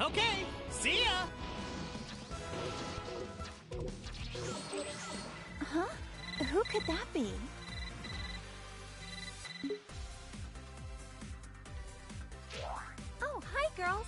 Okay, see ya! Huh? Who could that be? Oh, hi, girls.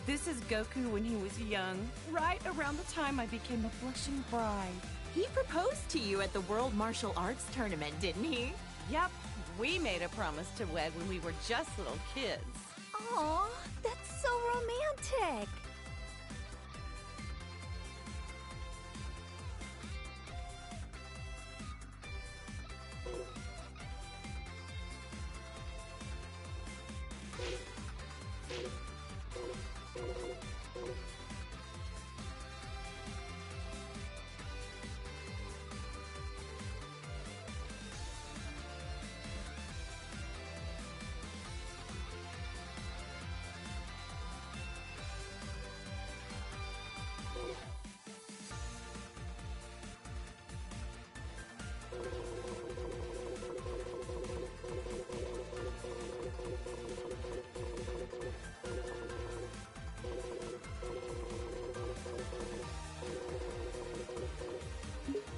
This is Goku when he was young, right around the time I became a blushing bride. He proposed to you at the World Martial Arts Tournament, didn't he? Yep, we made a promise to wed when we were just little kids. Aw, that's so romantic.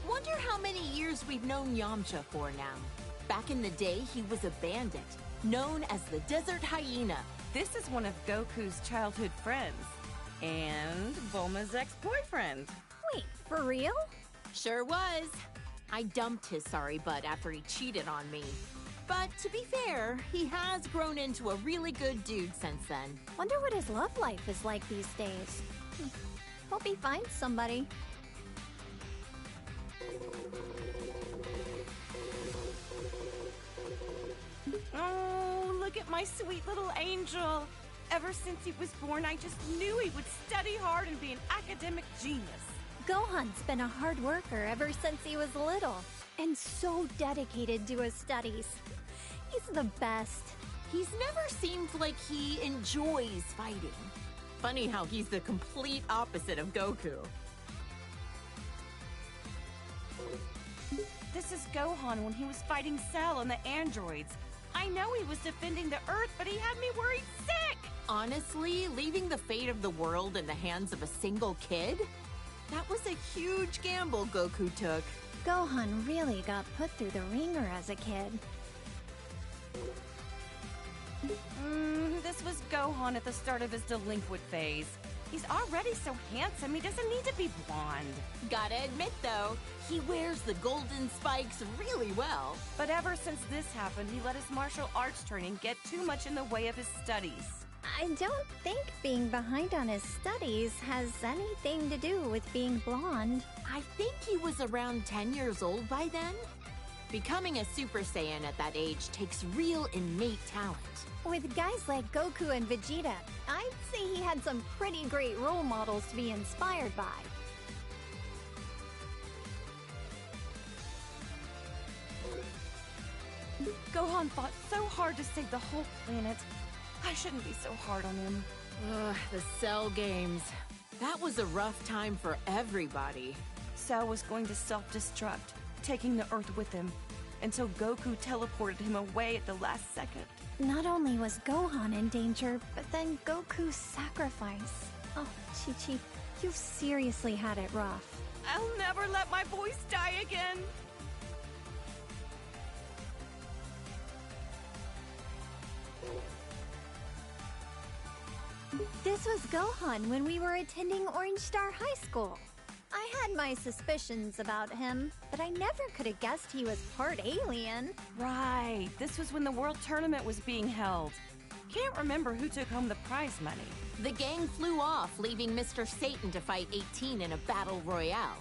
Wonder how many years we've known Yamcha for now. Back in the day, he was a bandit, known as the Desert Hyena. This is one of Goku's childhood friends, and Bulma's ex-boyfriend. Wait, for real? Sure was. I dumped his sorry butt after he cheated on me. But to be fair, he has grown into a really good dude since then. Wonder what his love life is like these days. Hope he finds somebody. Oh, look at my sweet little angel. Ever since he was born, I just knew he would study hard and be an academic genius. Gohan's been a hard worker ever since he was little, and so dedicated to his studies. He's the best. He's never seemed like he enjoys fighting. Funny how he's the complete opposite of Goku. This is Gohan when he was fighting Cell and the androids. I know he was defending the Earth, but he had me worried sick! Honestly, leaving the fate of the world in the hands of a single kid? That was a huge gamble Goku took. Gohan really got put through the ringer as a kid. This was Gohan at the start of his delinquent phase. He's already so handsome, he doesn't need to be blonde. Gotta admit though, he wears the golden spikes really well. But ever since this happened, he let his martial arts training get too much in the way of his studies. I don't think being behind on his studies has anything to do with being blonde. I think he was around 10 years old by then. Becoming a Super Saiyan at that age takes real innate talent. With guys like Goku and Vegeta, I'd say he had some pretty great role models to be inspired by. Gohan fought so hard to save the whole planet. I shouldn't be so hard on him. Ugh, the Cell games. That was a rough time for everybody. Cell was going to self-destruct, taking the Earth with him, until Goku teleported him away at the last second. Not only was Gohan in danger, but then Goku's sacrifice. Oh, Chi-Chi, you've seriously had it rough. I'll never let my voice die again! This was Gohan when we were attending Orange Star High School. I had my suspicions about him, but I never could have guessed he was part alien. Right, this was when the World Tournament was being held. Can't remember who took home the prize money. The gang flew off, leaving Mr. Satan to fight 18 in a battle royale.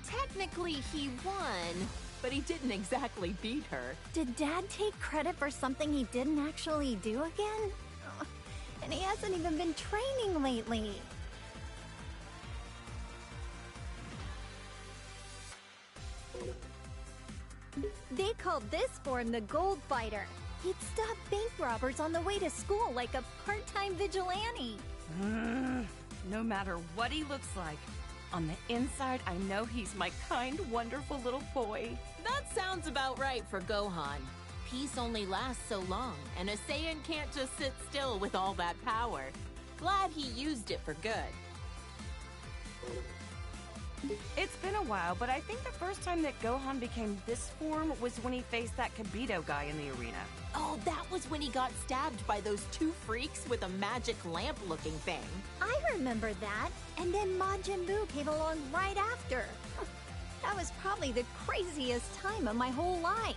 Technically, he won, but he didn't exactly beat her. Did Dad take credit for something he didn't actually do again? And he hasn't even been training lately. They called this form the Gold Fighter. He'd stop bank robbers on the way to school like a part-time vigilante. No matter what he looks like, on the inside, I know he's my kind, wonderful little boy. That sounds about right for Gohan. Peace only lasts so long, and a Saiyan can't just sit still with all that power. Glad he used it for good. It's been a while, but I think the first time that Gohan became this form was when he faced that Kibito guy in the arena. Oh, that was when he got stabbed by those two freaks with a magic lamp-looking thing. I remember that, and then Majin Buu came along right after. That was probably the craziest time of my whole life.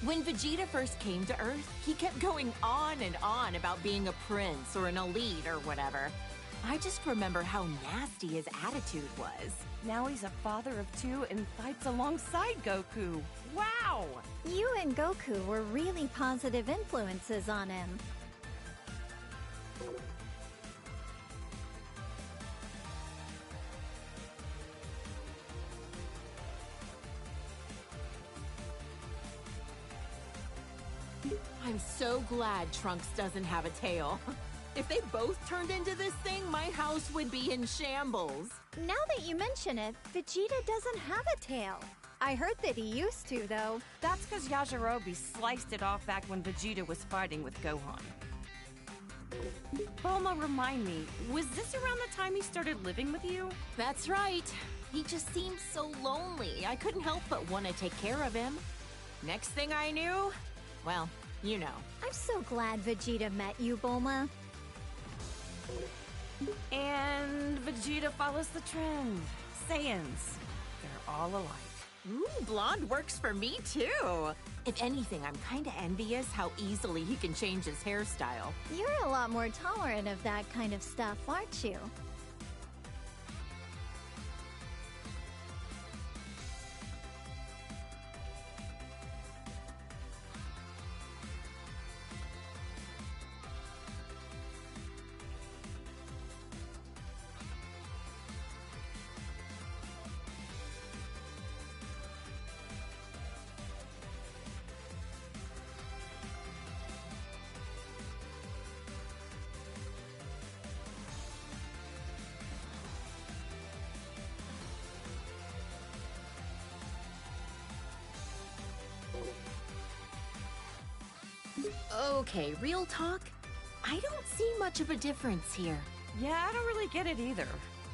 When Vegeta first came to Earth, he kept going on and on about being a prince or an elite or whatever. I just remember how nasty his attitude was. Now he's a father of two and fights alongside Goku. Wow! You and Goku were really positive influences on him. I'm so glad Trunks doesn't have a tail. If they both turned into this thing, my house would be in shambles. Now that you mention it, Vegeta doesn't have a tail. I heard that he used to, though. That's because Yajirobe sliced it off back when Vegeta was fighting with Gohan. Bulma, remind me, was this around the time he started living with you? That's right. He just seemed so lonely. I couldn't help but want to take care of him. Next thing I knew, well, you know. I'm so glad Vegeta met you, Bulma. And Vegeta follows the trend. Saiyans, they're all alike. Ooh, blonde works for me too. If anything, I'm kinda envious how easily he can change his hairstyle. You're a lot more tolerant of that kind of stuff, aren't you? Okay, real talk? I don't see much of a difference here. Yeah, I don't really get it either.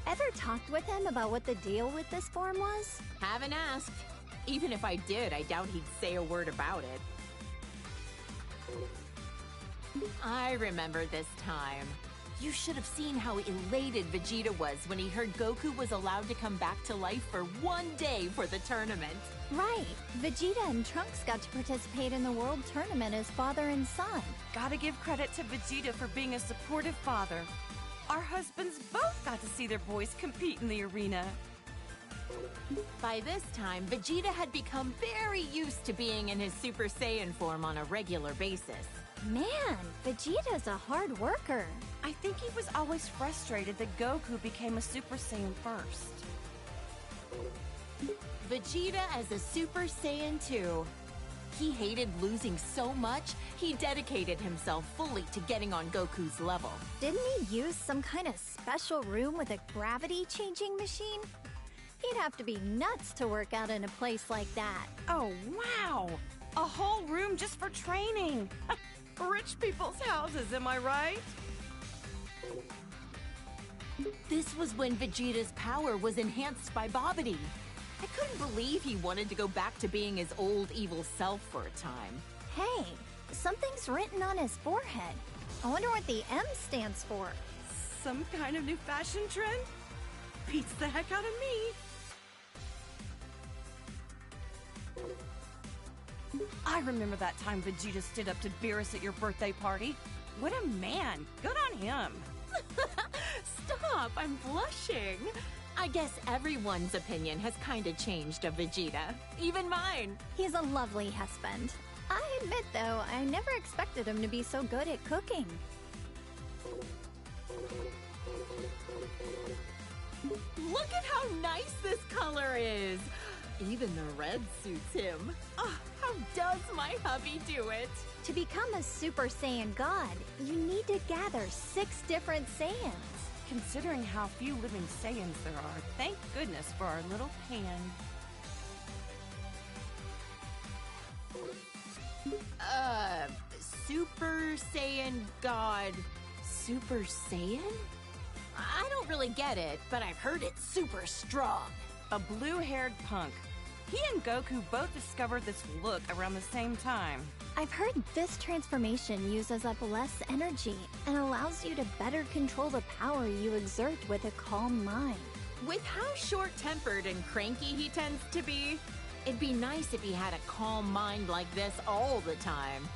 Ever talked with him about what the deal with this form was? Haven't asked. Even if I did, I doubt he'd say a word about it. I remember this time. You should have seen how elated Vegeta was when he heard Goku was allowed to come back to life for one day for the tournament. Right. Vegeta and Trunks got to participate in the World Tournament as father and son. Gotta give credit to Vegeta for being a supportive father. Our husbands both got to see their boys compete in the arena. By this time, Vegeta had become very used to being in his Super Saiyan form on a regular basis. Man, Vegeta's a hard worker. I think he was always frustrated that Goku became a Super Saiyan first. Vegeta as a Super Saiyan 2. He hated losing so much, he dedicated himself fully to getting on Goku's level. Didn't he use some kind of special room with a gravity-changing machine? He'd have to be nuts to work out in a place like that. Oh, wow! A whole room just for training! Rich people's houses, am I right? This was when Vegeta's power was enhanced by Babidi. I couldn't believe he wanted to go back to being his old evil self for a time. Hey, something's written on his forehead. I wonder what the M stands for. Some kind of new fashion trend? Beats the heck out of me. I remember that time Vegeta stood up to Beerus at your birthday party. What a man. Good on him. Stop, I'm blushing. I guess everyone's opinion has kind of changed of Vegeta. Even mine. He's a lovely husband. I admit, though, I never expected him to be so good at cooking. Look at how nice this color is. Even the red suits him. Oh, how does my hubby do it? To become a Super Saiyan God, you need to gather 6 different Saiyans. Considering how few living Saiyans there are, thank goodness for our little Pan. Super Saiyan God. Super Saiyan? I don't really get it, but I've heard it's super strong. A blue-haired punk. He and Goku both discovered this look around the same time. I've heard this transformation uses up less energy and allows you to better control the power you exert with a calm mind. With how short-tempered and cranky he tends to be, it'd be nice if he had a calm mind like this all the time.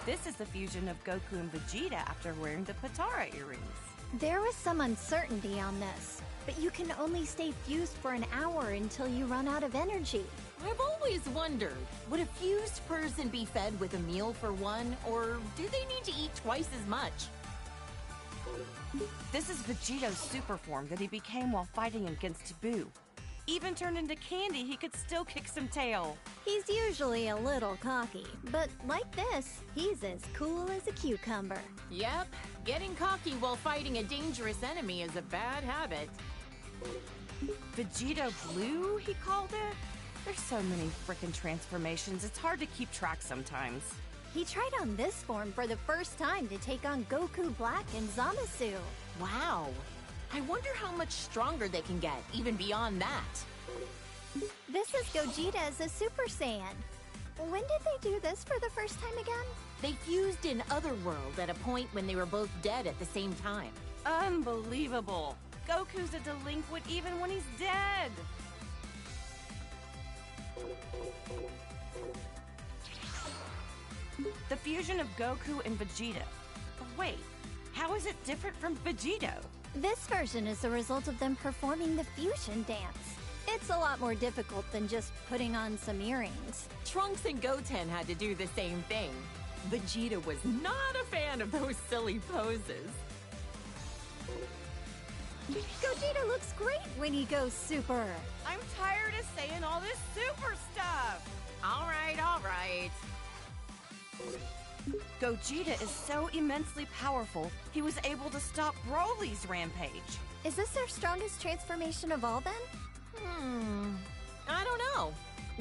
This is the fusion of Goku and Vegeta after wearing the Potara earrings. There was some uncertainty on this, but you can only stay fused for an hour until you run out of energy. I've always wondered, would a fused person be fed with a meal for one, or do they need to eat twice as much? This is Vegeto's super form that he became while fighting against Boo. Even turned into candy, he could still kick some tail. He's usually a little cocky, but like this, he's as cool as a cucumber. Yep, getting cocky while fighting a dangerous enemy is a bad habit. Vegeta Blue, he called it? There's so many frickin' transformations, it's hard to keep track sometimes. He tried on this form for the first time to take on Goku Black and Zamasu. Wow. I wonder how much stronger they can get, even beyond that. This is Gogeta as a Super Saiyan. When did they do this for the first time again? They fused in Otherworld at a point when they were both dead at the same time. Unbelievable. Goku's a delinquent even when he's dead. The fusion of Goku and Vegeta. Wait, how is it different from Vegito? This version is the result of them performing the fusion dance. It's a lot more difficult than just putting on some earrings. Trunks and Goten had to do the same thing. Vegeta was not a fan of those silly poses. Gogeta looks great when he goes super. I'm tired of saying all this super stuff. All right. Gogeta is so immensely powerful, he was able to stop Broly's rampage. Is this their strongest transformation of all then? I don't know.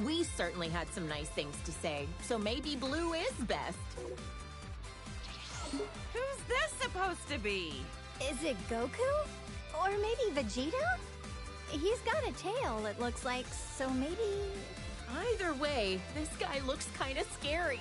We certainly had some nice things to say, so maybe Blue is best. Who's this supposed to be? Is it Goku? Or maybe Vegeta? He's got a tail, it looks like, so maybe... Either way, this guy looks kind of scary.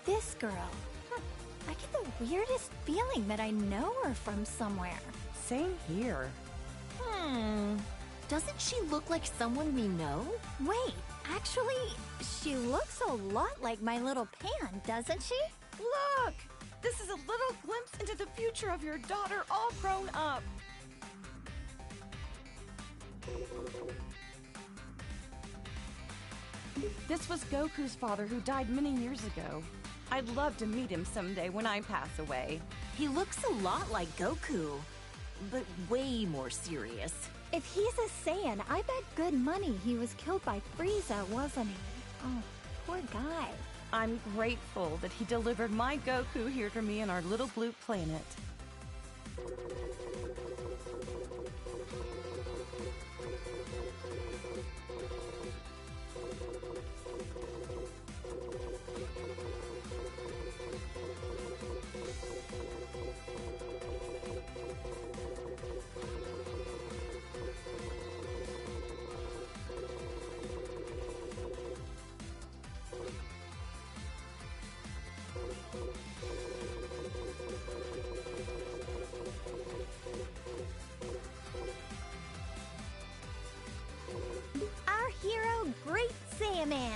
This girl. I get the weirdest feeling that I know her from somewhere. Same here. Doesn't she look like someone we know? Wait, actually, she looks a lot like my little Pan, doesn't she? Look! This is a little glimpse into the future of your daughter all grown up. This was Goku's father who died many years ago. I'd love to meet him someday when I pass away. He looks a lot like Goku, but way more serious. If he's a Saiyan, I bet good money he was killed by Frieza, wasn't he? Oh, poor guy. I'm grateful that he delivered my Goku here to me on our little blue planet. Our hero, Great Saiyaman,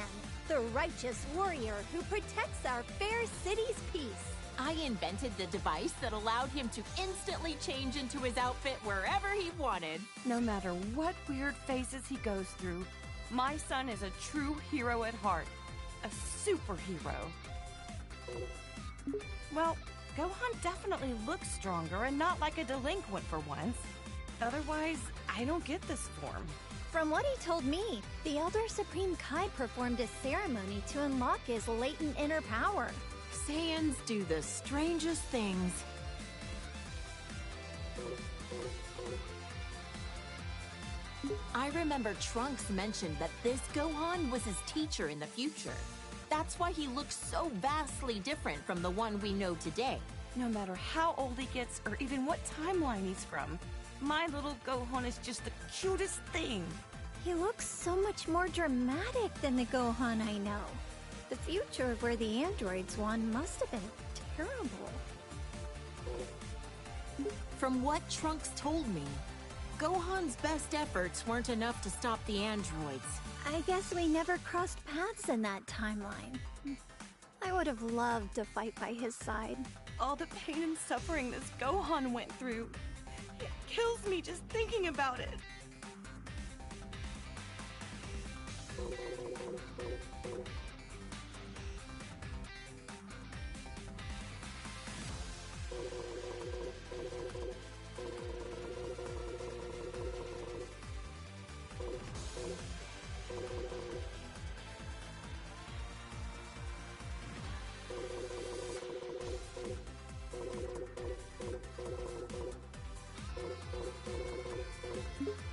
the righteous warrior who protects our fair city's peace. I invented the device that allowed him to instantly change into his outfit wherever he wanted. No matter what weird phases he goes through, my son is a true hero at heart. A superhero. Well, Gohan definitely looks stronger and not like a delinquent for once. Otherwise, I don't get this form. From what he told me, the Elder Supreme Kai performed a ceremony to unlock his latent inner power. Saiyans do the strangest things. I remember Trunks mentioned that this Gohan was his teacher in the future. That's why he looks so vastly different from the one we know today. No matter how old he gets or even what timeline he's from, my little Gohan is just the cutest thing. He looks so much more dramatic than the Gohan I know. The future where the androids won must have been terrible. From what Trunks told me, Gohan's best efforts weren't enough to stop the androids. I guess we never crossed paths in that timeline. I would have loved to fight by his side. All the pain and suffering this Gohan went through, it kills me just thinking about it.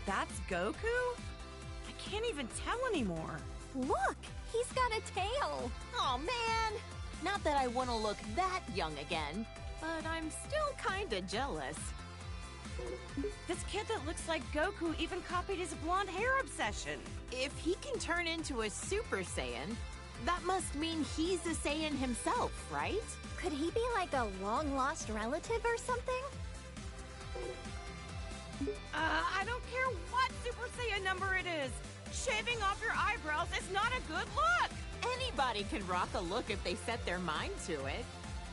That's Goku? I can't even tell anymore. Look, he's got a tail. Oh man! Not that I want to look that young again, but I'm still kinda jealous. This kid that looks like Goku even copied his blonde hair obsession. If he can turn into a Super Saiyan, that must mean he's a Saiyan himself, right? Could he be like a long-lost relative or something? I don't care what Super Saiyan number it is. Shaving off your eyebrows is not a good look. Anybody can rock a look if they set their mind to it.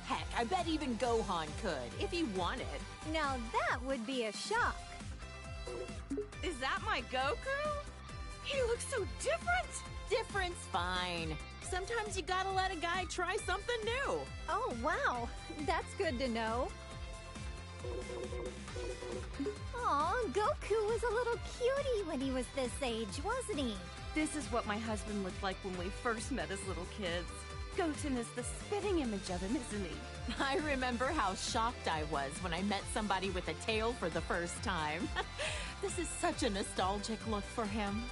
Heck, I bet even Gohan could, if he wanted. Now that would be a shock. Is that my Goku? He looks so different. Different's fine. Sometimes you gotta let a guy try something new. Oh, wow. That's good to know. Aw, Goku was a little cutie when he was this age, wasn't he? This is what my husband looked like when we first met as little kids. Goten is the spitting image of him, isn't he? I remember how shocked I was when I met somebody with a tail for the first time. This is such a nostalgic look for him.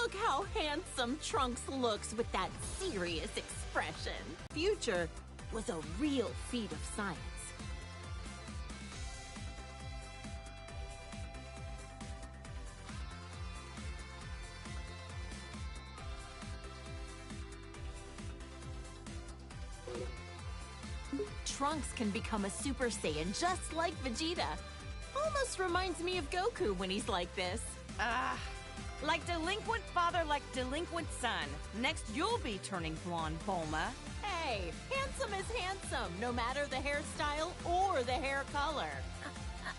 Look how handsome Trunks looks with that serious expression. Future was a real feat of science. Trunks can become a Super Saiyan just like Vegeta. Almost reminds me of Goku when he's like this. Like delinquent father, like delinquent son. Next, you'll be turning blonde, Bulma. Hey, handsome is handsome, no matter the hairstyle or the hair color.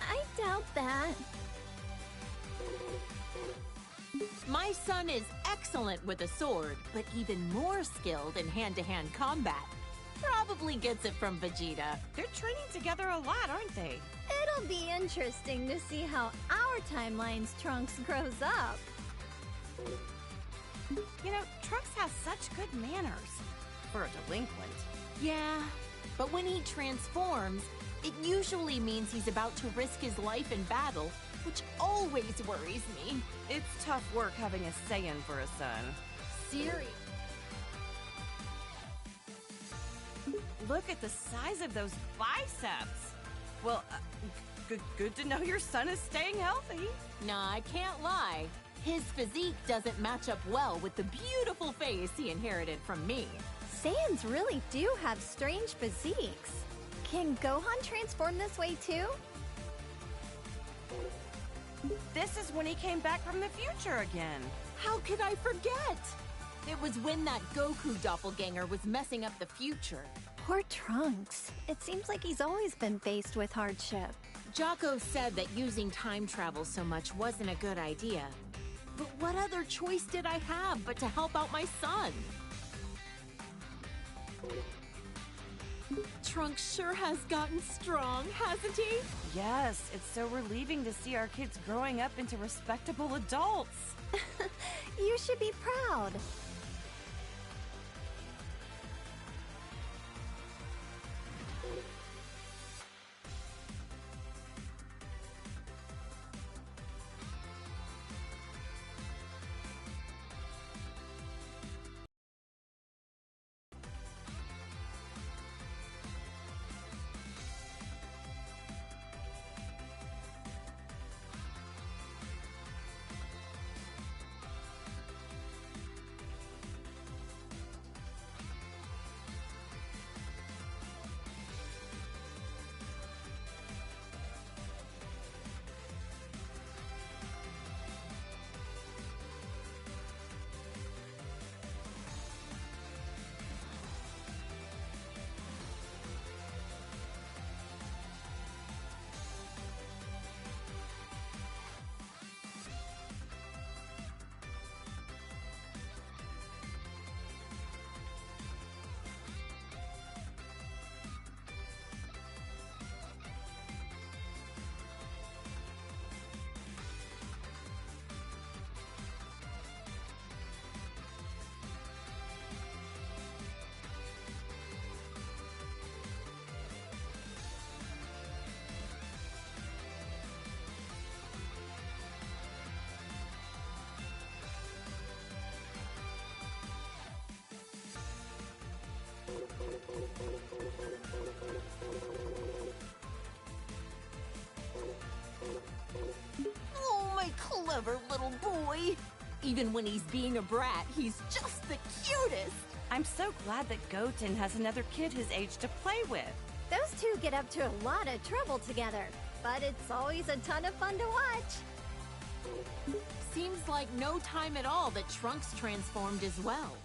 I doubt that. My son is excellent with a sword, but even more skilled in hand-to-hand combat. Probably gets it from Vegeta. They're training together a lot, aren't they? It'll be interesting to see how our timeline's Trunks grows up. You know, Trunks has such good manners for a delinquent. Yeah, but when he transforms, it usually means he's about to risk his life in battle, which always worries me. It's tough work having a Saiyan for a son. Serious. Look at the size of those biceps. Well, good to know your son is staying healthy. Nah, I can't lie. His physique doesn't match up well with the beautiful face he inherited from me. Saiyans really do have strange physiques. Can Gohan transform this way too? This is when he came back from the future again. How could I forget? It was when that Goku doppelganger was messing up the future. Poor Trunks. It seems like he's always been faced with hardship. Jocko said that using time travel so much wasn't a good idea. But what other choice did I have but to help out my son? Trunks sure has gotten strong, hasn't he? Yes, it's so relieving to see our kids growing up into respectable adults. You should be proud. Oh, my clever little boy. Even when he's being a brat, he's just the cutest. I'm so glad that Goten has another kid his age to play with. Those two get up to a lot of trouble together, but it's always a ton of fun to watch. Seems like no time at all that Trunks transformed as well.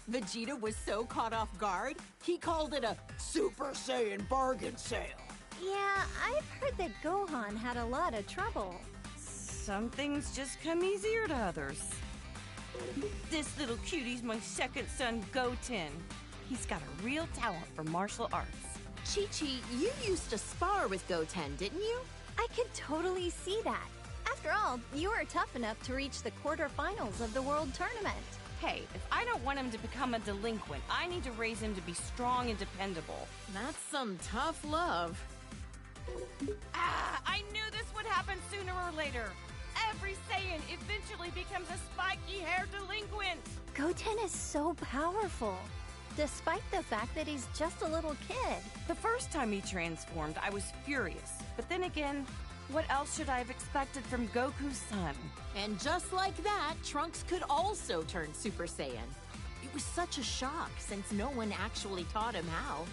Vegeta was so caught off guard, he called it a Super Saiyan bargain sale. Yeah, I've heard that Gohan had a lot of trouble. Some things just come easier to others. This little cutie's my second son, Goten. He's got a real talent for martial arts. Chi-Chi, you used to spar with Goten, didn't you? I could totally see that. After all, you were tough enough to reach the quarterfinals of the World Tournament. Hey, if I don't want him to become a delinquent, I need to raise him to be strong and dependable. That's some tough love. I knew this would happen sooner or later. Every Saiyan eventually becomes a spiky-haired delinquent. Goten is so powerful, despite the fact that he's just a little kid. The first time he transformed, I was furious. But then again, what else should I have expected from Goku's son? And just like that, Trunks could also turn Super Saiyan. It was such a shock since no one actually taught him how.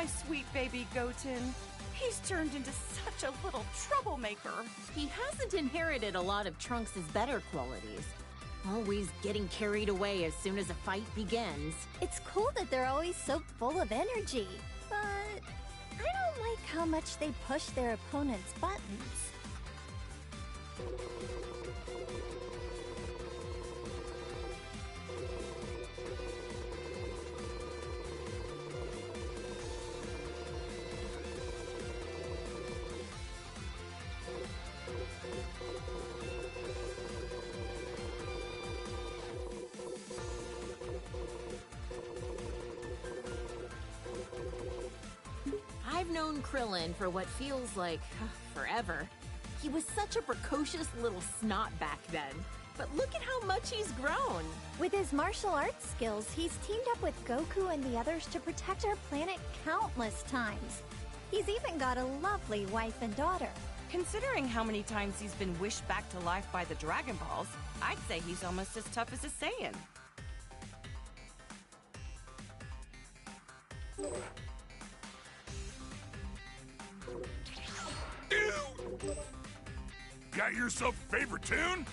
my sweet baby Goten. He's turned into such a little troublemaker. He hasn't inherited a lot of Trunks' better qualities. Always getting carried away as soon as a fight begins. It's cool that they're always so full of energy, but I don't like how much they push their opponent's buttons. I've known Krillin for what feels like forever. He was such a precocious little snot back then. But look at how much he's grown. With his martial arts skills, he's teamed up with Goku and the others to protect our planet countless times. He's even got a lovely wife and daughter. Considering how many times he's been wished back to life by the Dragon Balls, I'd say he's almost as tough as a Saiyan. Got yourself a favorite tune?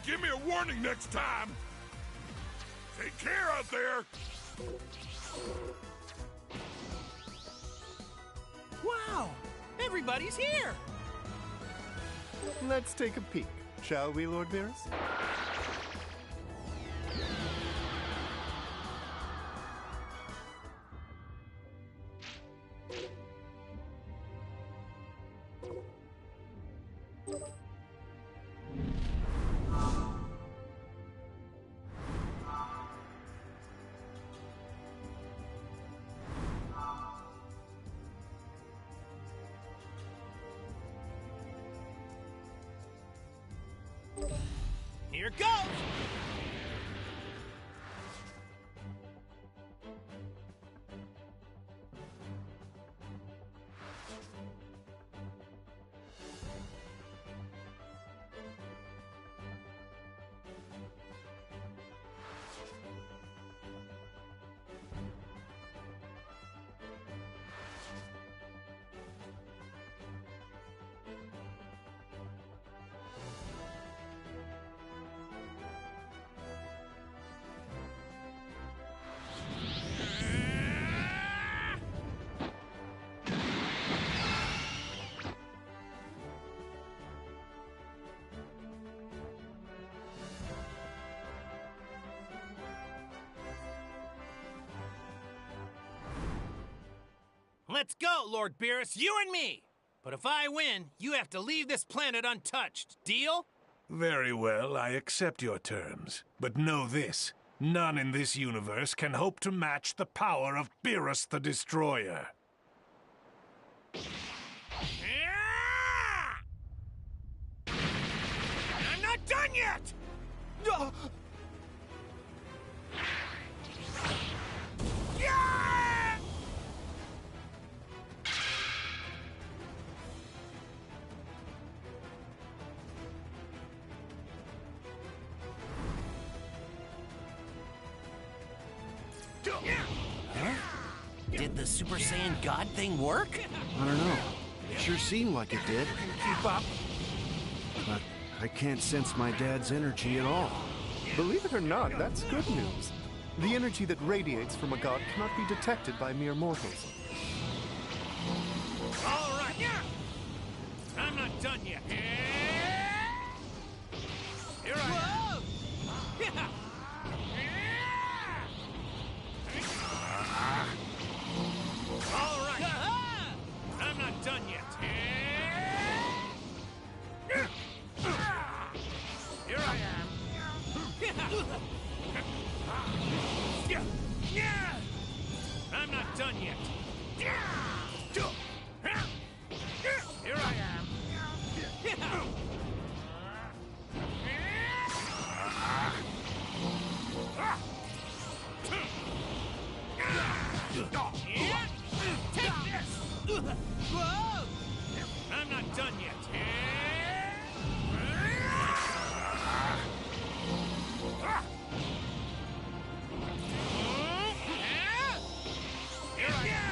Give me a warning next time! Take care out there! Wow! Everybody's here! Let's take a peek, shall we, Lord Beerus? Here goes! Let's go, Lord Beerus, you and me! But if I win, you have to leave this planet untouched. Deal? Very well, I accept your terms. But know this. None in this universe can hope to match the power of Beerus the Destroyer. I'm not done yet! Did the Super Saiyan God thing work? I don't know. It sure seemed like it did. Keep up. But I can't sense my dad's energy at all. Believe it or not, that's good news. The energy that radiates from a god cannot be detected by mere mortals. All right. I'm not done yet. Here I am. All right. I'm not done yet. Here I am. I'm not done yet. Here I am. Take this! I'm not done yet. Here I am.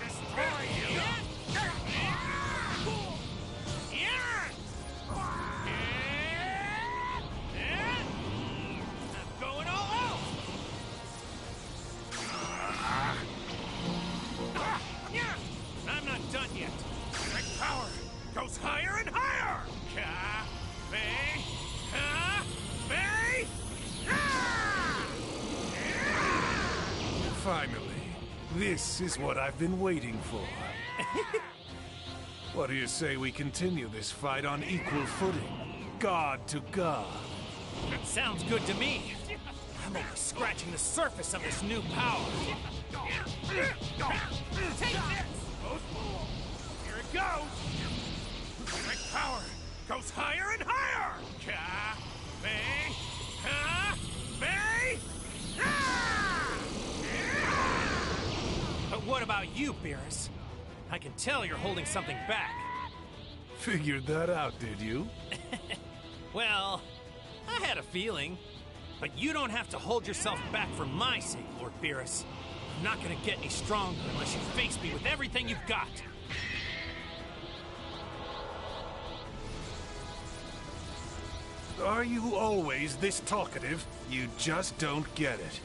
Destroy you! I'm going all out! I'm not done yet. My power goes higher and higher! Finally, this is what I've been waiting for. What do you say we continue this fight on equal footing? God to God. That sounds good to me. I'm only scratching the surface of this new power. Take this! Here it goes! My power goes higher and higher! But what about you, Beerus? I can tell you're holding something back. Figured that out, did you? Well, I had a feeling. But you don't have to hold yourself back for my sake, Lord Beerus. I'm not gonna get any stronger unless you face me with everything you've got. Are you always this talkative? You just don't get it.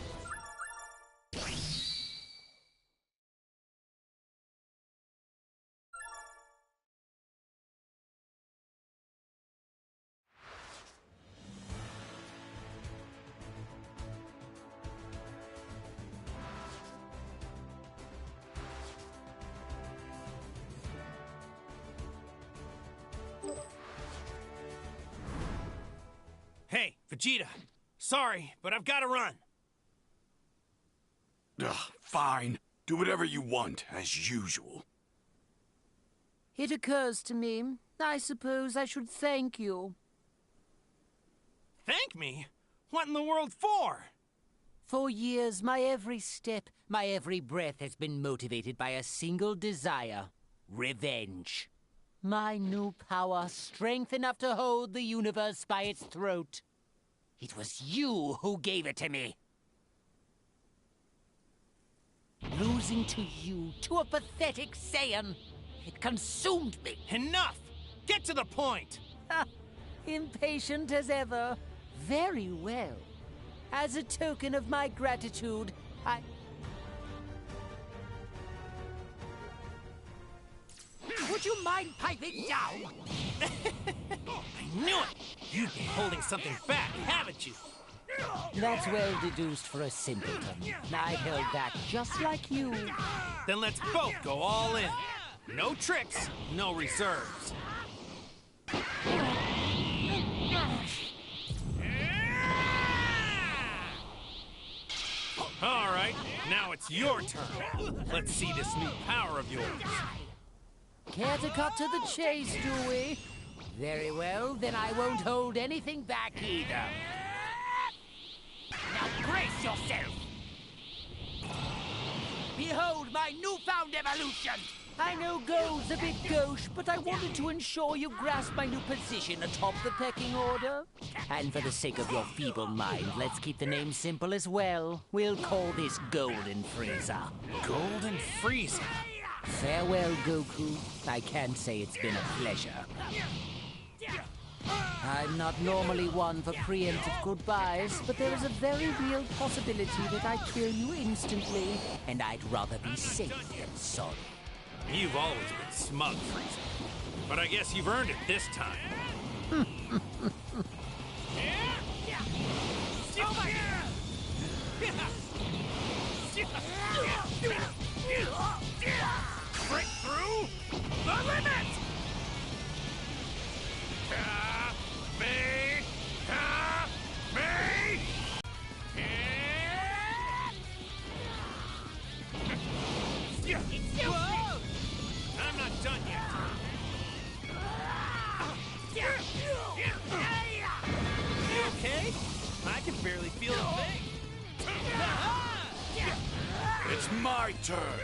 Hey, Vegeta. Sorry, but I've gotta run. Ugh, fine. Do whatever you want, as usual. It occurs to me, I suppose I should thank you. Thank me? What in the world for? For years, my every step, my every breath has been motivated by a single desire: revenge. My new power, strength enough to hold the universe by its throat. It was you who gave it to me. Losing to you, to a pathetic Saiyan, it consumed me. Enough! Get to the point! Impatient as ever. Very well. As a token of my gratitude, Would you mind piping down? I knew it! You've been holding something back, haven't you? That's well deduced for a simpleton. I've held back just like you. Then let's both go all in. No tricks, no reserves. All right, now it's your turn. Let's see this new power of yours. Care to cut to the chase, do we? Very well, then I won't hold anything back either. Now brace yourself! Behold my newfound evolution! I know gold's a bit gauche, but I wanted to ensure you grasp my new position atop the pecking order. And for the sake of your feeble mind, let's keep the name simple as well. We'll call this Golden Frieza. Golden Frieza? Farewell, Goku. I can't say it's been a pleasure. I'm not normally one for preemptive goodbyes, but there is a very real possibility that I kill you instantly, and I'd rather be safe than sorry. You've always been smug, Frieza. But I guess you've earned it this time. Break through the limit! Whoa! I'm not done yet. You okay? I can barely feel a thing. It's my turn.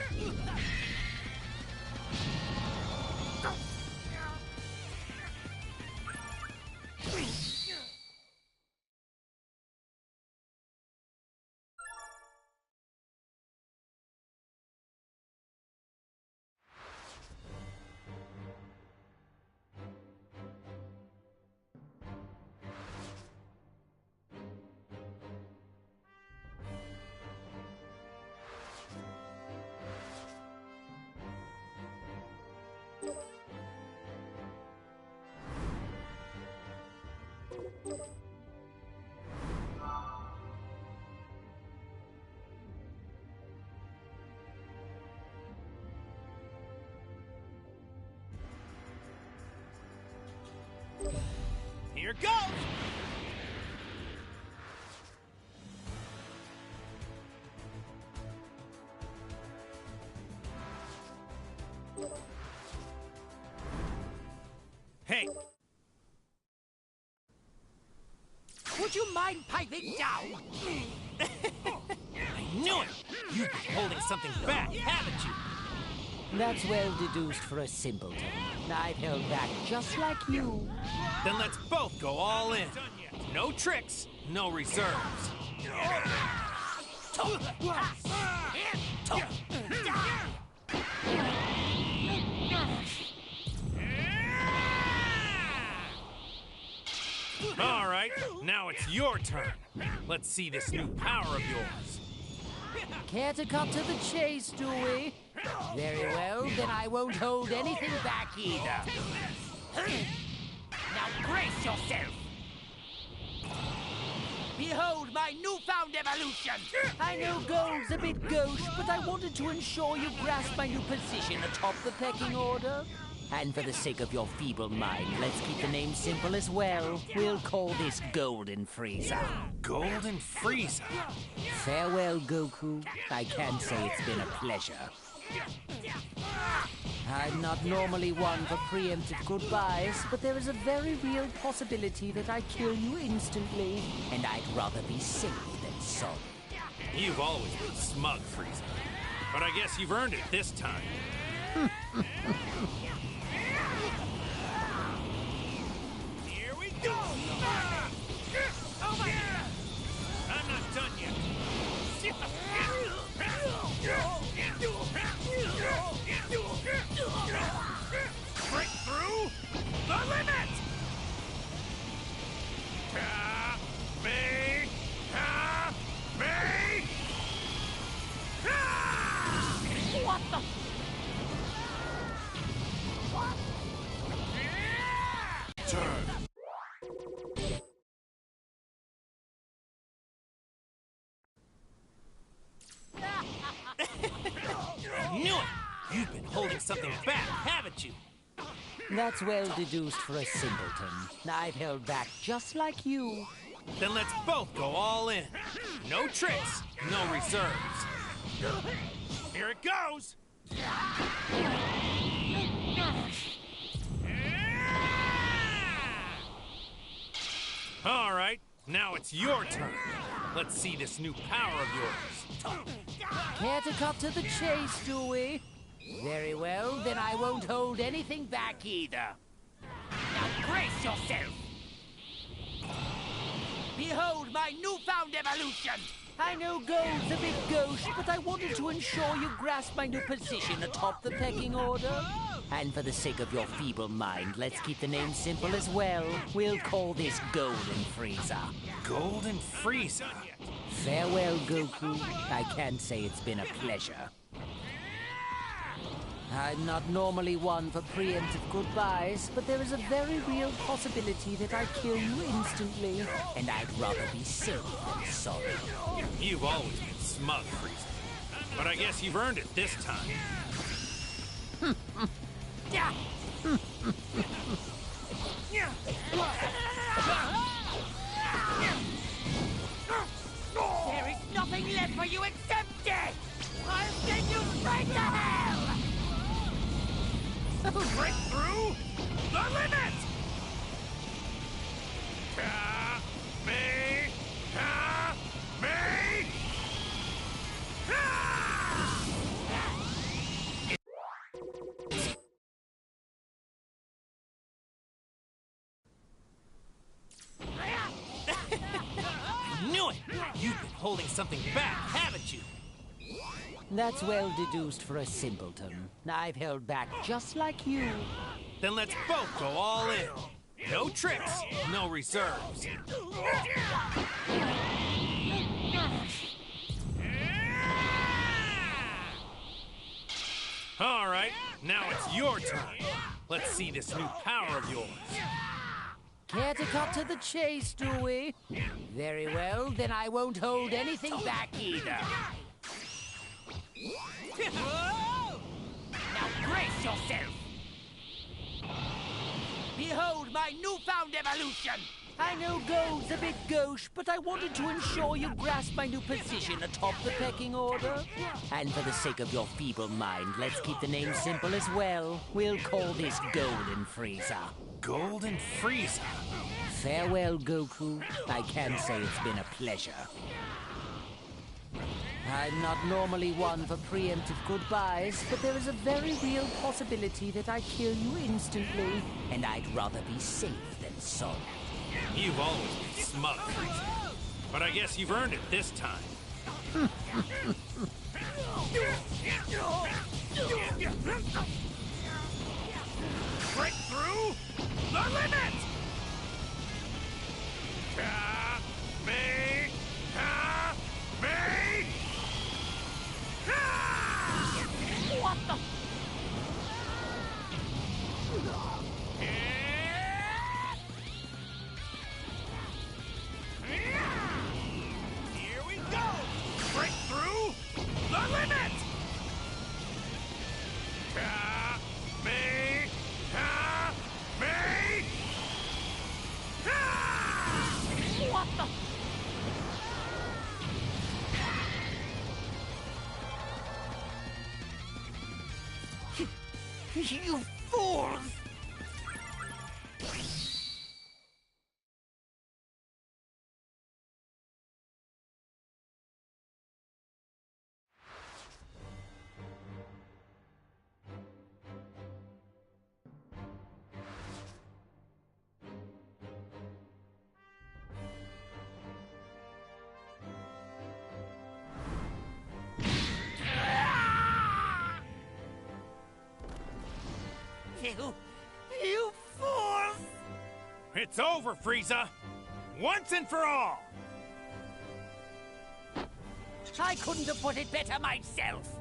Here goes! Hey! Would you mind piping down? I knew it! You've been holding something back, haven't you? That's well deduced for a simpleton. I've held back just like you. Then let's both go all in. No tricks, no reserves. All right, now it's your turn. Let's see this new power of yours. Care to cut to the chase, do we? Very well, then I won't hold anything back either. Now brace yourself! Behold my newfound evolution! I know gold's a bit gauche, but I wanted to ensure you grasp my new position atop the pecking order. And for the sake of your feeble mind, let's keep the name simple as well. We'll call this Golden Frieza. Golden Frieza? Farewell, Goku. I can't say it's been a pleasure. I'm not normally one for preemptive goodbyes, but there is a very real possibility that I kill you instantly, and I'd rather be safe than sorry. You've always been smug, Frieza. But I guess you've earned it this time. Here we go! I'm not done yet. Break through the limit! What the? Turn. I knew it! You've been holding something back, haven't you? That's well deduced for a simpleton. I've held back just like you. Then let's both go all in. No tricks, no reserves. Here it goes! All right, now it's your turn. Let's see this new power of yours. Care to cut to the chase, do we? Very well, then I won't hold anything back either. Now brace yourself! Behold my newfound evolution! I know gold's a bit gauche, but I wanted to ensure you grasp my new position atop the pecking order. And for the sake of your feeble mind, let's keep the name simple as well. We'll call this Golden Frieza. Golden Frieza? Farewell, Goku. I can't say it's been a pleasure. I'm not normally one for preemptive goodbyes, but there is a very real possibility that I kill you instantly, and I'd rather be safe than sorry. You've always been smug, Frieza. But I guess you've earned it this time. There is nothing left for you except death! I'll send you straight to hell! Break through the limit! Me! I knew it! You've been holding something back, haven't you? That's well deduced for a simpleton. I've held back just like you. Then let's both go all in. No tricks, no reserves. All right, now it's your turn. Let's see this new power of yours. Care to cut to the chase, do we? Very well, then I won't hold anything back either. Whoa! Now brace yourself! Behold my newfound evolution! I know gold's a bit gauche, but I wanted to ensure you grasp my new position atop the pecking order. And for the sake of your feeble mind, let's keep the name simple as well. We'll call this Golden Frieza. Golden Frieza? Farewell, Goku. I can say it's been a pleasure. I'm not normally one for preemptive goodbyes, but there is a very real possibility that I kill you instantly, and I'd rather be safe than sorry. You've always been smug, Frieza. But I guess you've earned it this time. Break through the limit! Me! What the? Here we go! Break through the limit! Me! What the? You fools! You fools! It's over, Frieza! Once and for all! I couldn't have put it better myself!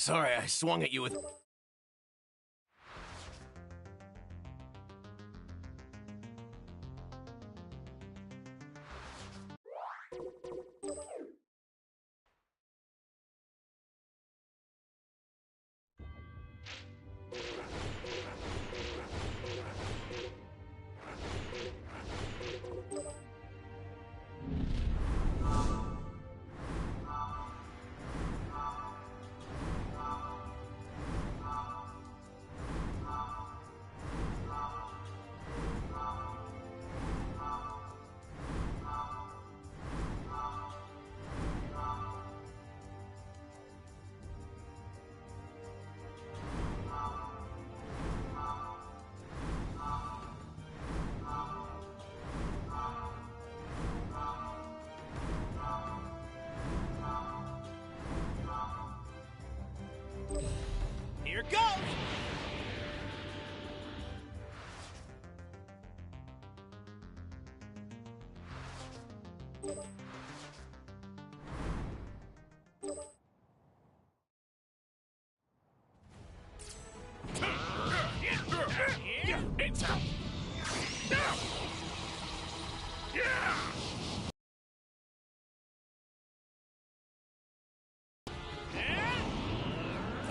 Sorry, I swung at you with... Here goes! It's out. Yeah!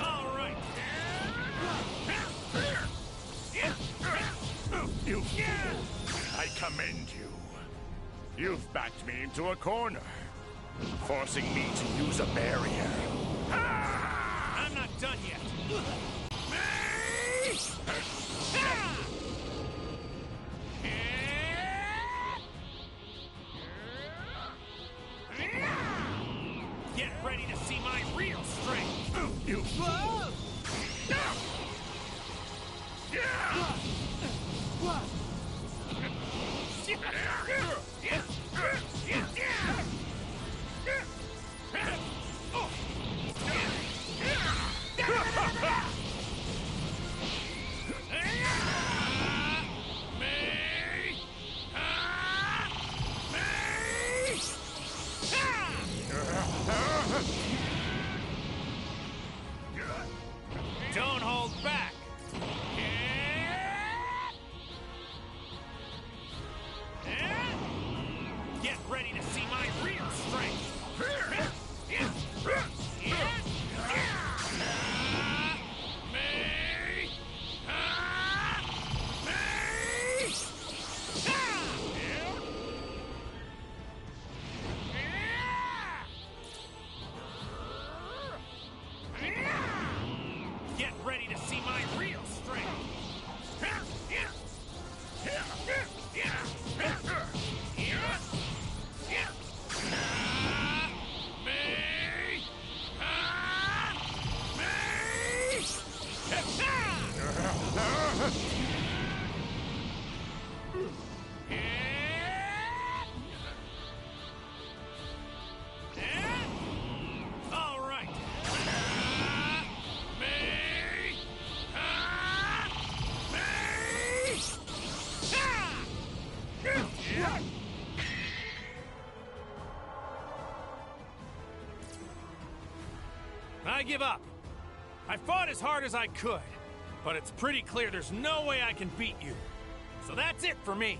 All right. You fool! I commend you. You've backed me into a corner, forcing me to use a barrier. I'm not done yet. Get ready to see my real strength. You fool! Don't hold back. Get ready to see my real strength. Get ready to see my real strength. All right. I give up. I fought as hard as I could, but it's pretty clear there's no way I can beat you. So that's it for me.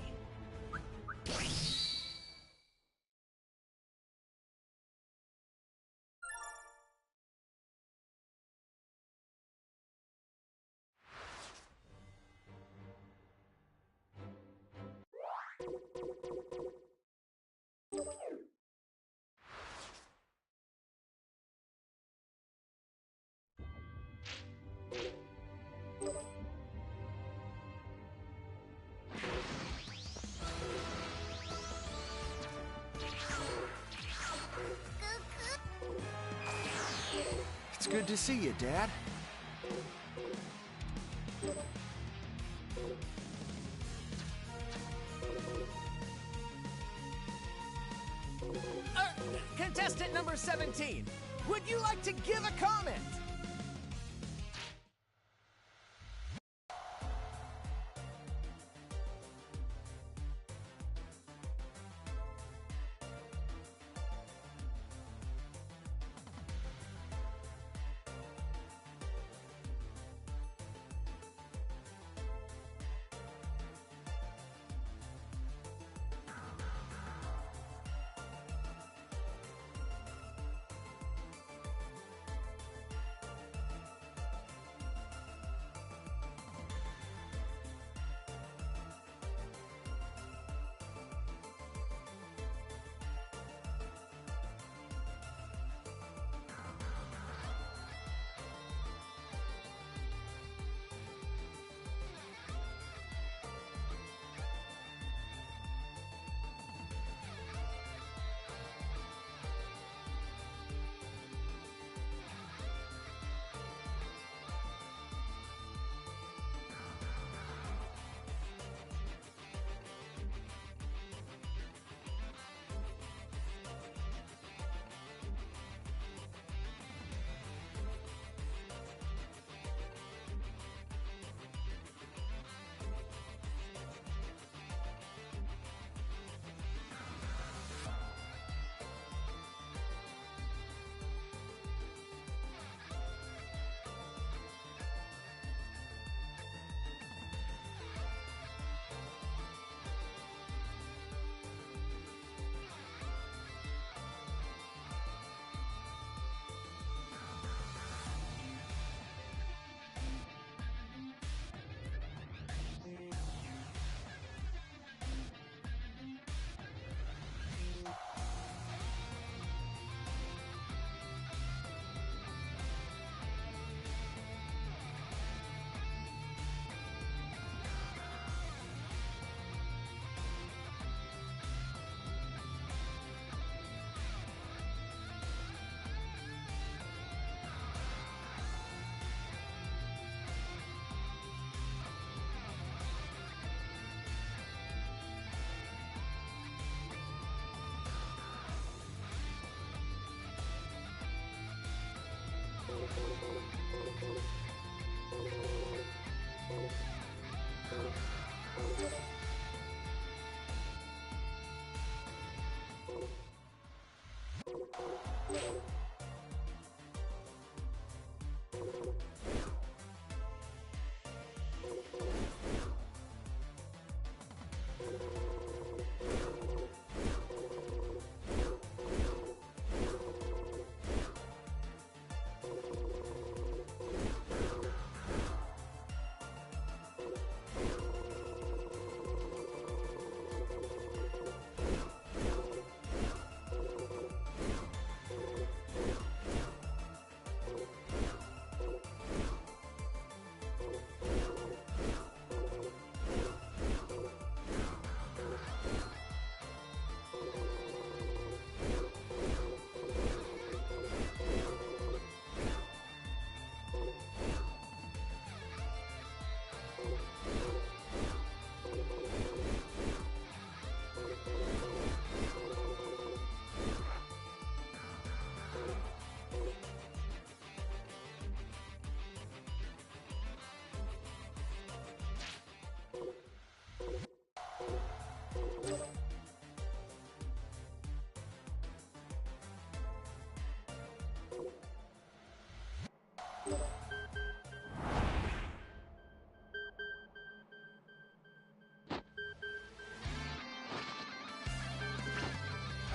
It's good to see you, Dad. Contestant number 17, would you like to give a comment?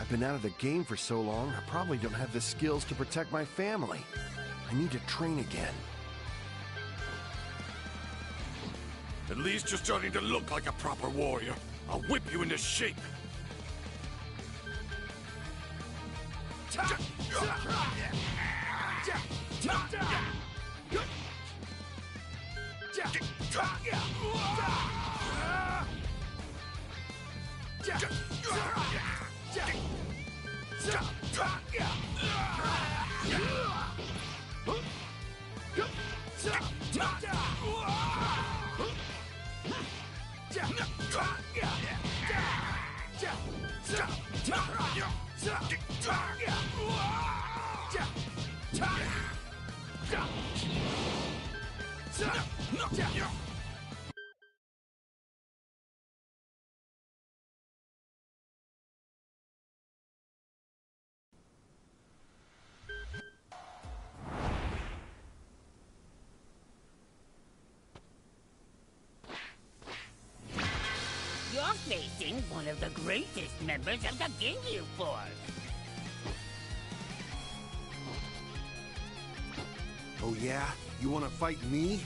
I've been out of the game for so long, I probably don't have the skills to protect my family. I need to train again. At least you're starting to look like a proper warrior. I'll whip you into shape. You're facing one of the greatest members of the Ginyu Force. Oh yeah? You wanna fight me?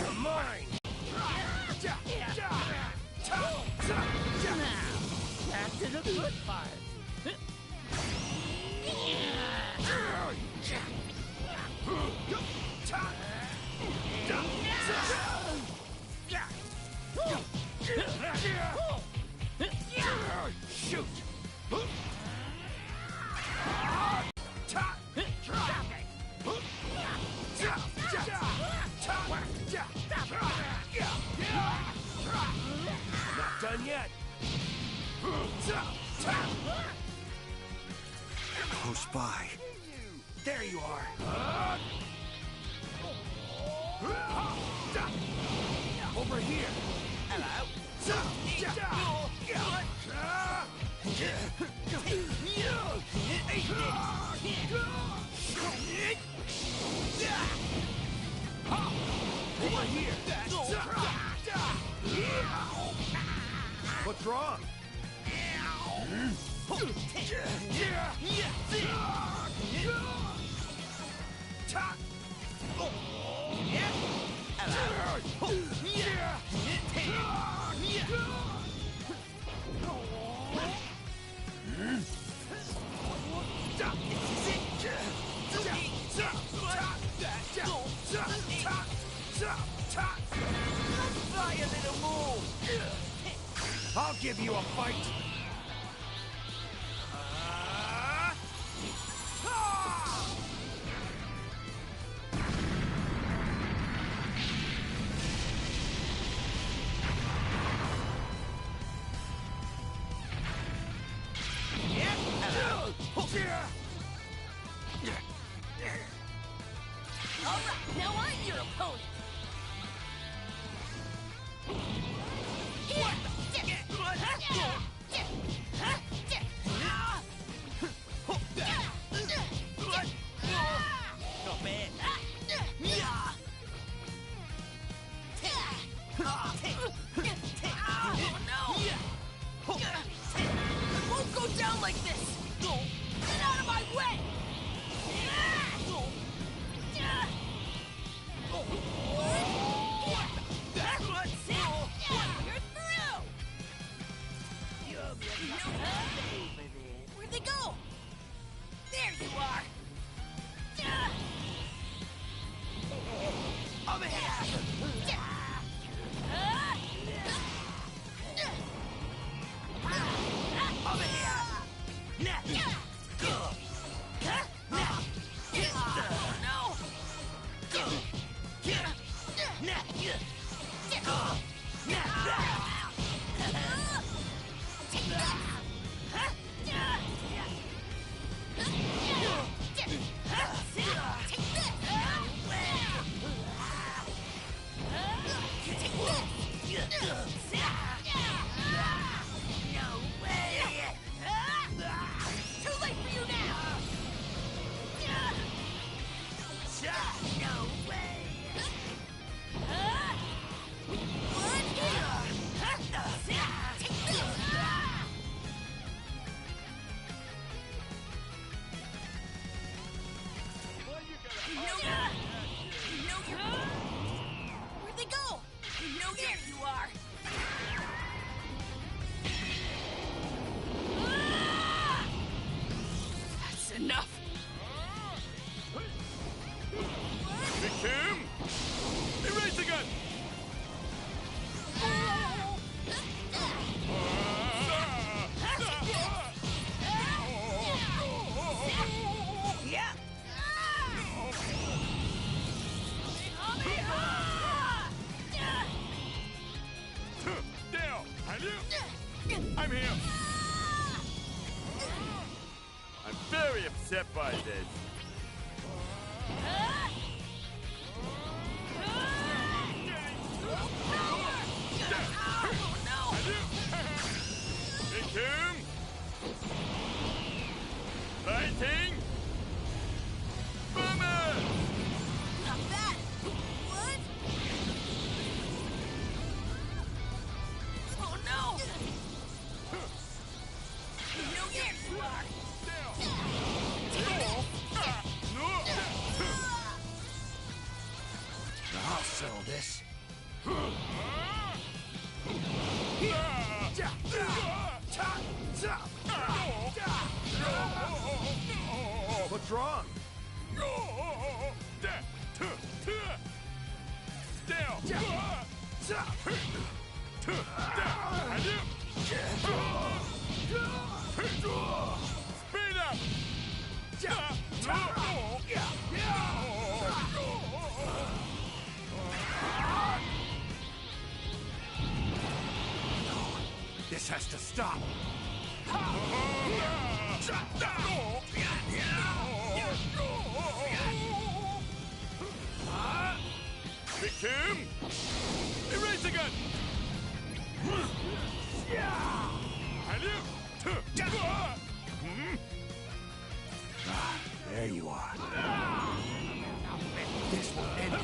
You're mine! Back to the good part. Shoot! Not done yet. Close by. There you are. Over here! Hello. Over here! What's wrong? Try a little more. I'll give you a fight! opponent. Not bad. Oh no! It won't go down like this! Get out of my way! Where'd they go? There you are! Over here! Over here! Too late for you now! No way! Where'd they go? There you are! That's enough! Big Kim! Erase the gun! Yeah! Dale! And you! I'm here! I'm very upset by this. Big Kim! Fighting! Bombers! Not bad! What? Oh no! There you are! I'll settle this. What's wrong? Speed up! This has to stop. Big Kim! Erase the gun! And you! There you are. This will end it.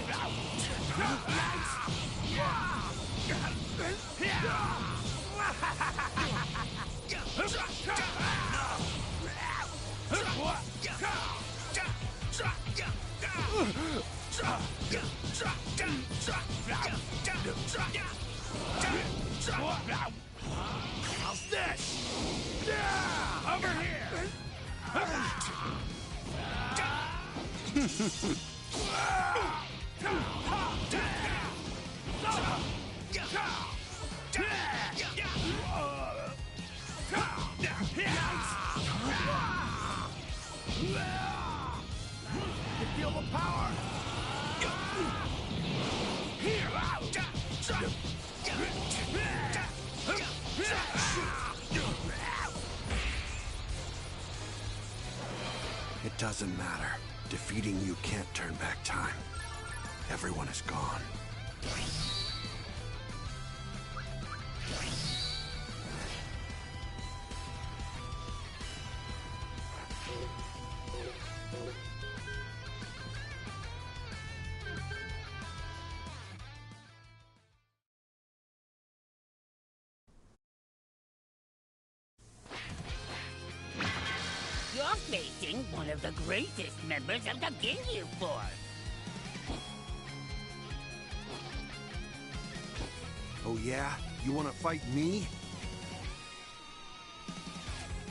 How's this? Over here! You feel the power? It doesn't matter. Defeating you can't turn back time. Everyone is gone. You're facing one of the greatest members of the Ginyu Force. Oh yeah? You want to fight me?